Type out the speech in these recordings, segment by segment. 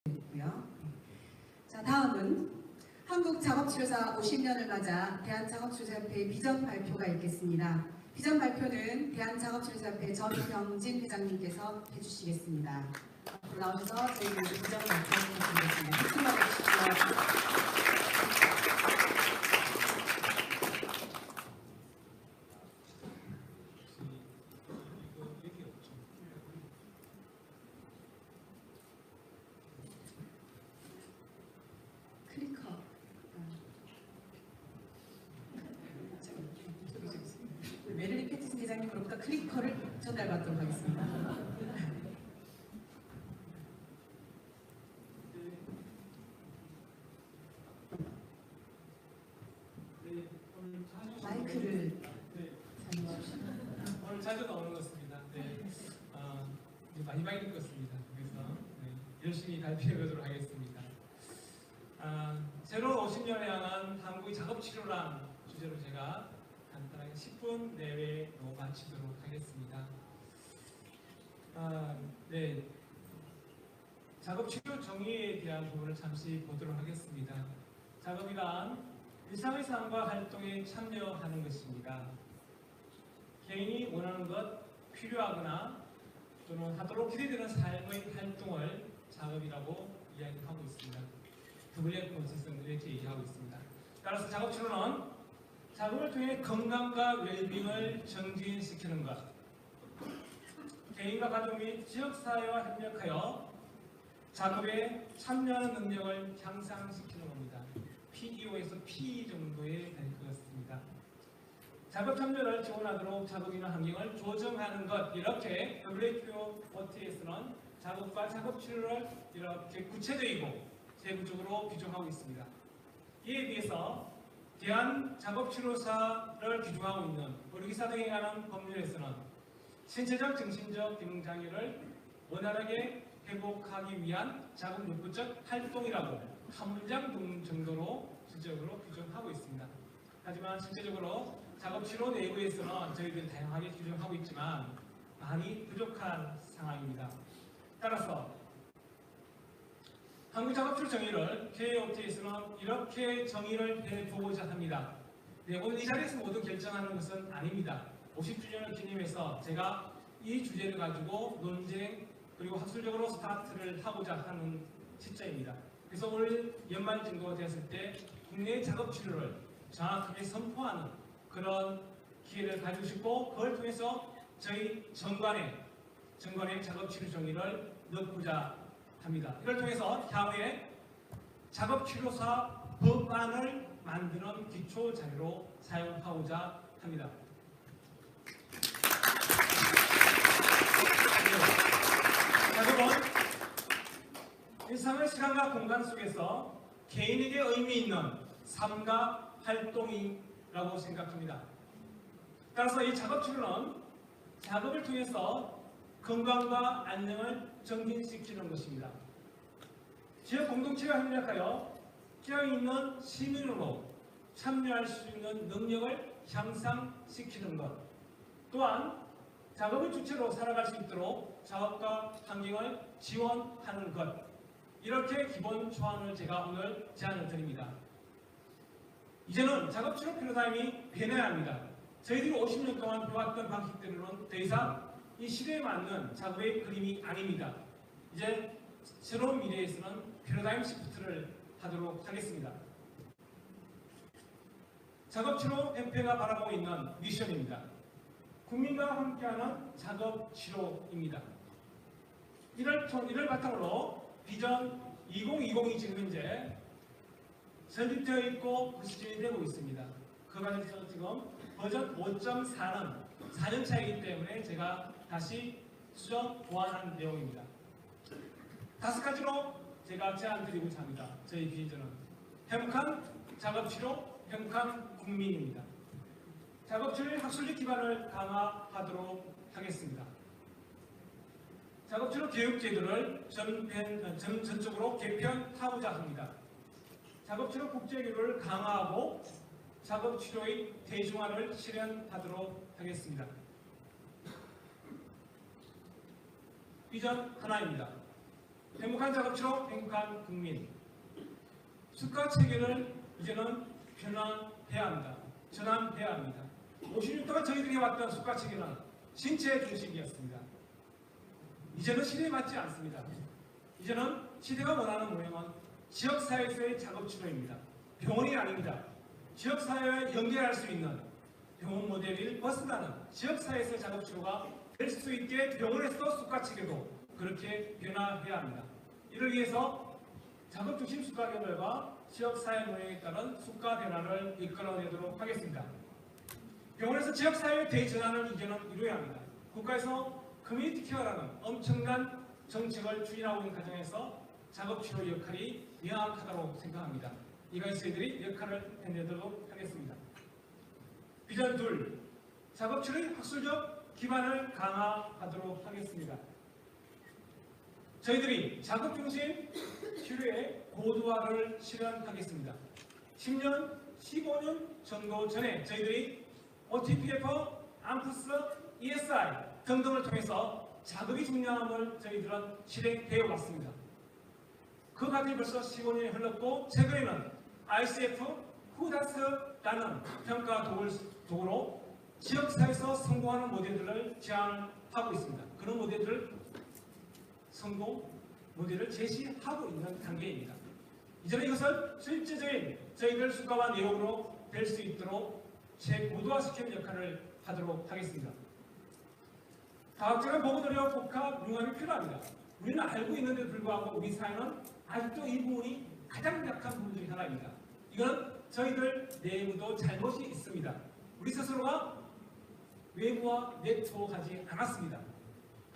있고요. 자, 다음은 한국작업치료사 50년을 맞아 대한작업치료사협회 비전 발표가 있겠습니다. 비전 발표는 대한작업치료사협회 전병진 회장님께서 해주시겠습니다. 앞으로 나오셔서 저희들 비전 발표 해주시겠습니다. 박수 받아주시고요. 메릴리 패티슨 회장님으로부터 클리커를 전달받도록 하겠습니다. 마이크를 사용해주시면 오늘 자주 나오는 것입니다. 많이 읽을 것입니다. 그래서 열심히 발표해 보도록 하겠습니다. 새로운 50년에 향한 한국의 작업치료란 주제로 제가 간단하게 10분 내외로 마치도록 하겠습니다. 작업치료 정의에 대한 부분을 잠시 보도록 하겠습니다. 작업이란 일상의 삶과 활동에 참여하는 것입니다. 개인이 원하는 것, 필요하거나 또는 하도록 기대되는 삶의 활동을 작업이라고 이야기하고 있습니다. 더블랙 본질성을 이렇게 얘기하고 있습니다. 따라서 작업치료는 작업을 통해 건강과 웰빙을 증진시키는 것, 개인과 가족 및 지역사회와 협력하여 작업에 참여하는 능력을 향상시키는 겁니다. PEO에서 PE 정도에 될 것 같습니다. 작업 참여를 지원하도록 작업이나 환경을 조정하는 것, 이렇게 WTO에서는 작업과 작업치료를 이렇게 구체적이고 세부적으로 규정하고 있습니다. 이에 비해서 대한작업치료사를 규정하고 있는 의료기사 등에 관한 법률에서는 신체적, 정신적 기능장애를 원활하게 회복하기 위한 작업욕구적 활동이라고 한 문장 정도로 실질적으로 규정하고 있습니다. 하지만 실제적으로 작업치료 내부에서는 저희들이 다양하게 규정하고 있지만 많이 부족한 상황입니다. 따라서 한국작업치료 정의를 KOT에서는 이렇게 정의를 해보고자 합니다. 오늘 이 자리에서 모두 결정하는 것은 아닙니다. 50주년을 기념해서 제가 이 주제를 가지고 논쟁 그리고 학술적으로 스타트를 하고자 하는 시점입니다. 그래서 오늘 연말 정도가 되었을 때 국내의 작업치료를 정확하게 선포하는 그런 기회를 가지고 싶고, 그걸 통해서 저희 정관의 작업치료 정의를 넣고자 합니다. 이걸 통해서 향후에 작업치료사 법안을 만드는 기초 자료로 사용하고자 합니다. 작업은 일상의 시간과 공간 속에서 개인에게 의미 있는 삶과 활동이라고 생각합니다. 따라서 이 작업치료는 작업을 통해서 건강과 안녕을 증진시키는 것입니다. 지역 공동체와 협력하여 기왕 있는 시민으로 참여할 수 있는 능력을 향상시키는 것, 또한 작업을 주체로 살아갈 수 있도록 작업과 환경을 지원하는 것, 이렇게 기본 초안을 제가 오늘 제안을 드립니다. 이제는 작업치료 패러다임이 변해야 합니다. 저희들이 50년 동안 배웠던 방식대로는 더 이상 이 시대에 맞는 작업의 그림이 아닙니다. 이제 새로운 미래에서는 패러다임 시프트를 하도록 하겠습니다. 작업치료 협회가 바라보고 있는 미션입니다. 국민과 함께하는 작업치료입니다. 이를 바탕으로 비전 2020이 지금 현재 설립되어 있고 구시진이 되고 있습니다. 그 과정에서 지금 버전 5.4는 4년 차이기 때문에 제가 다시 수정 보완한 내용입니다. 5가지로 제가 제안드리고자 합니다. 저희 비전은 행복한 작업치료, 행복한 국민입니다. 작업치료의 학술적 기반을 강화하도록 하겠습니다. 작업치료 교육제도를 전적으로 개편하고자 합니다. 작업치료 국제교류를 강화하고 작업치료의 대중화를 실현하도록 하겠습니다. 비전 하나입니다. 행복한 작업치료, 행복한 국민. 수가 체계를 이제는 변화해야 합니다. 전환해야 합니다. 50년 동안 저희들이 해왔던 수가 체계는 신체 중심이었습니다. 이제는 시대에 맞지 않습니다. 이제는 시대가 원하는 모양은 지역사회에서의 작업치료입니다. 병원이 아닙니다. 지역사회와 연결할 수 있는 병원 모델을 벗어나는 지역사회에서의 작업치료가 될 수 있게 병원에서 수가체계도 그렇게 변화해야 합니다. 이를 위해서 작업중심 수가개발과 지역사회 모양에 따른 수가 변화를 이끌어내도록 하겠습니다. 병원에서 지역사회의 대전환을 이제는 이루어야 합니다. 국가에서 커뮤니티 케어라는 엄청난 정책을 추진하고 있는 과정에서 작업치료 역할이 명확하다고 생각합니다. 이것이 저희들이 역할을 해내도록 하겠습니다. 비전 2. 작업치료의 학술적 기반을 강화하도록 하겠습니다. 저희들이 작업중심 치료의 고도화를 실현하겠습니다. 10년, 15년 정도 전에 저희들이 OTPF, 암프스, ESI 등등을 통해서 작업이 중요함을 저희들은 실행되어 왔습니다. 그 과정이 벌써 15년이 흘렀고 최근에는 ICF, 후다스라는 평가 도구로 지역사회에서 성공하는 모델들을 제안하고 있습니다. 그런 성공 모델을 제시하고 있는 단계입니다. 이제는 이것을 실질적인 저희들 수가와 내용으로 될 수 있도록 재고도화시키는 역할을 하도록 하겠습니다. 과학적인 보고 노력, 복합, 융합이 필요합니다. 우리는 알고 있는데도 불구하고 우리 사회는 아직도 이 부분이 가장 약한 부분 중에 하나입니다. 이건 저희들 내부도 잘못이 있습니다. 우리 스스로가 외부와 네트워크하지 않았습니다.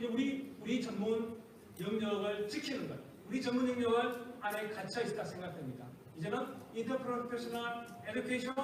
우리 전문 영역을 지키는 것, 우리 전문 영역을 안에 갇혀 있다 생각됩니다. 이제는 인터프로페셔널 에듀케이션,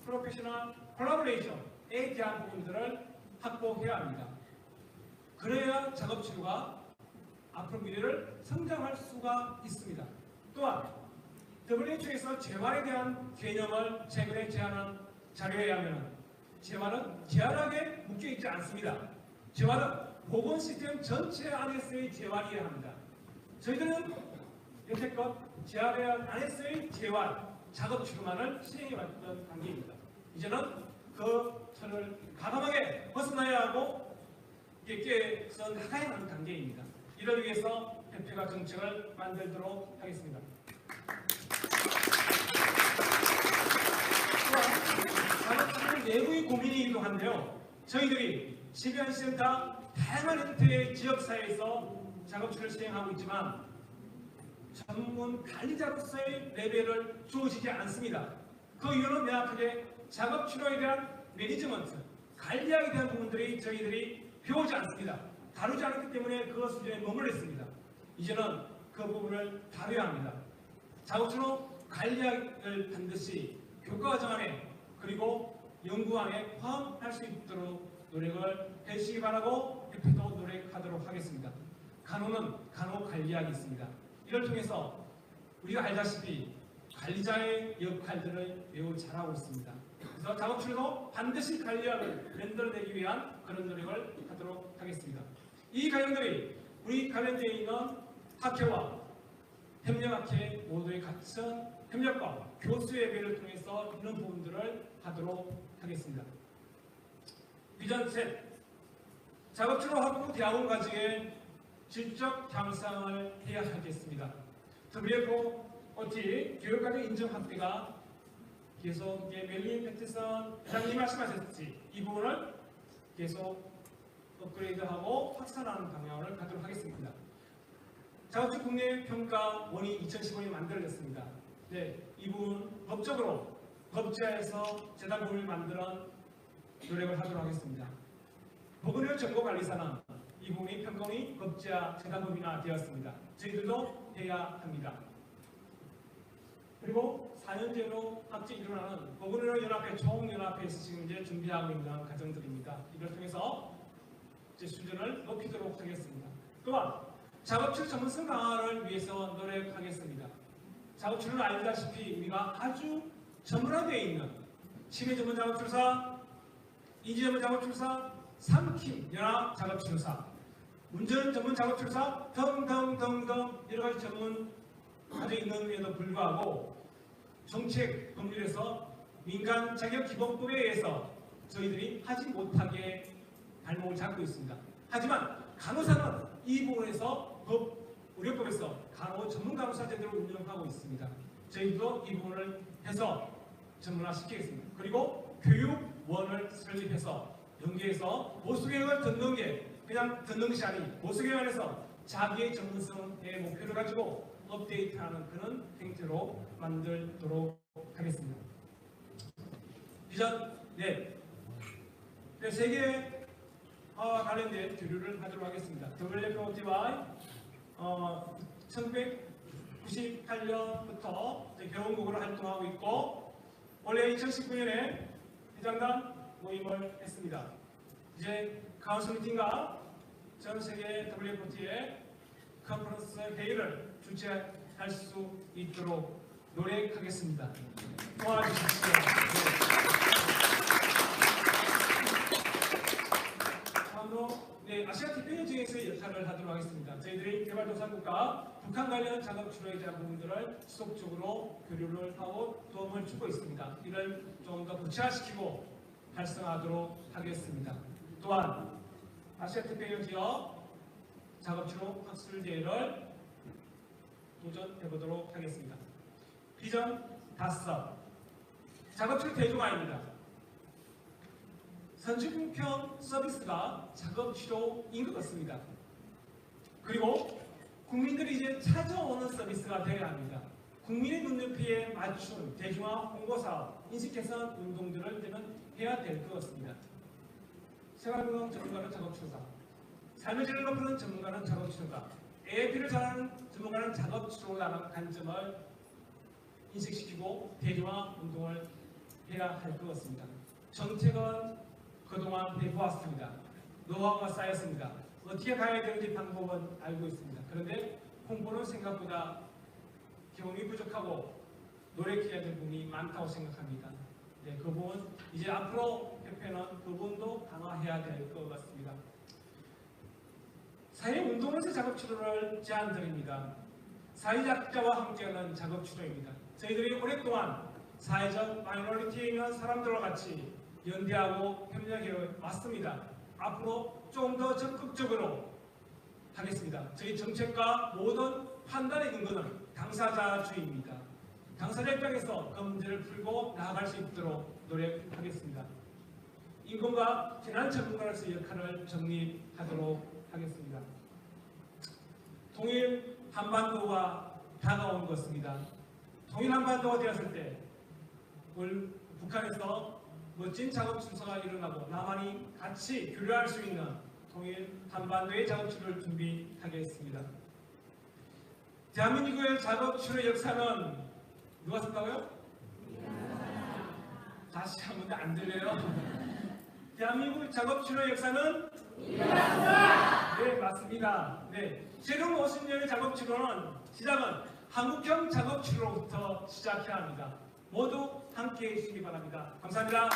프로페셔널 콜라보레이션에 대한 부분들을 확보해야 합니다. 그래야 작업치료가 앞으로 미래를 성장할 수가 있습니다. 또한 WHO에서 재활에 대한 개념을 최근에 제안한 자료에 의하면 재활은 재활학에 묶여있지 않습니다. 재활은 보건 시스템 전체 안에서의 재활이어야 합니다. 저희들은 여태껏 재활 안에서의 재활, 작업치료만을 시행해왔던 단계입니다. 이제는 그 틀을 과감하게 벗어나야 하고 깨끗이 나가야 하는 단계입니다. 이를 위해서 협회가 정책을 만들도록 하겠습니다. 작업치료 내부의 고민이기도 한데요. 저희들이 시변센터 다양한 형태의 지역사회에서 작업치료를 시행하고 있지만 전문 관리자로서의 레벨을 주어지지 않습니다. 그 이유는 명확하게 작업치료에 대한 매니지먼트, 관리하게 대한 부분들이 저희들이 배우지 않습니다. 다루지 않았기 때문에 그 수준에 머물러 있습니다. 이제는 그 부분을 다뤄야 합니다. 작업치료 관리를 반드시 교과과정 안에 그리고 연구안에 포함할 수 있도록 노력을 해주시기 바라고 협회도 노력하도록 하겠습니다. 간호는 간호관리학이 있습니다. 이를 통해서 우리가 알다시피 관리자의 역할들을 매우 잘하고 있습니다. 그래서 작업치료도 반드시 관리학을 만들어내기 위한 그런 노력을 하도록 하겠습니다. 이 과정들이 우리 관련되어 있는 학회와 협력학회 모두의 같은 협력과 교수의 예배를 통해서 이런 부분들을 하도록 하겠습니다. 비전 셋, 작업치료학부 대학원 과정의 질적 향상을 해야 하겠습니다. WHO OT 교육과정 인정 확대가 계속 멜린 패티선 회장님이 말씀하셨듯이 이 부분을 계속 업그레이드하고 확산하는 방향을 가도록 하겠습니다. 작업치료 국내 평가원이 2015년에 만들어졌습니다. 네, 이 부분 법적으로 법제화해서 재단법을 만드는 노력을 하도록 하겠습니다. 보건의료 정보관리사는 이 부분이 평가원이 법제화 재단법이나 되었습니다. 저희들도 해야 합니다. 그리고 4년제로 합치 일어나는 보건의료 연합회 총연합회에서 지금 이제 준비하고 있는 과정들입니다. 이걸 통해서 이제 수준을 높이도록 하겠습니다. 또한 작업치료 전문성 강화를 위해서 노력하겠습니다. 작업치료는 알다시피 우리가 아주 전문화되어 있는 치매 전문 작업치료사, 인지 전문 작업치료사, 삼킴 연합 작업치료사 운전 전문 작업치료사 등등등등 여러 가지 전문 가져 있는데도 불구하고 정책 법률에서 민간 자격 기본법에 의해서 저희들이 하지 못하게 발목을 잡고 있습니다. 하지만 간호사는 이 부분에서 의료법에서 간호 전문 간호사 제도를 운영하고 있습니다. 저희도 이 부분을 해서 전문화시키겠습니다. 그리고 교육원을 설립해서 연계해서 보수교육을 듣는 게 그냥 듣는 것이 아닌 보수교육원에서 자기의 전문성의 목표를 가지고 업데이트하는 그런 행태로 만들도록 하겠습니다. 비전 세계 관련된 교류를 하도록 하겠습니다. WFOT와 1998년부터 개원국으로 활동하고 있고 올해 2019년에 회장단 모임을 했습니다. 이제 카운슬 미팅과 전 세계 WFOT의 컨퍼런스 회의를 주최할 수 있도록 노력하겠습니다. 도와주십시오. 아시아 태평양 지역에서의 역할을 하도록 하겠습니다. 저희들이 개발도상국과 북한 관련 작업 주로에 대한 부분들을 지속적으로 교류를 하고 도움을 주고 있습니다. 이를 좀 더 구체화시키고 활성화하도록 하겠습니다. 또한 아시아 태평양 지역 작업 주로 학술 대회를 도전해 보도록 하겠습니다. 비전 5 작업치료 대중화입니다. 선진국형 서비스가 작업치료인 것 같습니다. 그리고 국민들이 이제 찾아오는 서비스가 되어야 합니다. 국민의 눈높이에 맞춘 대중화 홍보사업, 인식개선 운동들을 이제는 해야 될 것 같습니다. 생활건강 전문가는 작업치료사, 삶의 질을 높이는 전문가는 작업치료사, AAP를 잘하는 전문가는 작업치료라는 관점을 인식시키고 대중화 운동을 해야 할 것 같습니다. 정책은 그동안 해보았습니다. 노하우가 쌓였습니다. 어떻게 가야 되는지 방법은 알고 있습니다. 그런데 홍보는 생각보다 경험이 부족하고 노력해야 될 부분이 많다고 생각합니다. 네, 그 부분 이제 앞으로 협회는 그 부분도 강화해야 될 것 같습니다. 사회운동에서 작업치료를 제안드립니다. 사회작자와 함께하는 작업치료입니다. 저희들이 오랫동안 사회적 마이너리티에 있는 사람들과 같이 연대하고 협력해 왔습니다. 앞으로 좀 더 적극적으로 하겠습니다. 저희 정책과 모든 판단의 근거는 당사자주의입니다. 당사자 입장에서 그 문제를 풀고 나아갈 수 있도록 노력하겠습니다. 인권과 재난 전문가로서의 역할을 정립하도록 하겠습니다. 통일 한반도가 다가온 것입니다. 통일 한반도가 되었을 때 북한에서 멋진 작업 순서가 일어나고 남한이 같이 교류할 수 있는 통일 한반도의 작업치료를 준비하겠습니다. 대한민국의 작업치료 역사는 누가 썼다고요? 다시 한 번 안 들려요? 대한민국 작업치료 역사는 네, 맞습니다. 네, 최근 50년의 작업치료는 시작은 한국형 작업치료로부터 시작해야 합니다. 모두 함께해 주시기 바랍니다. 감사합니다.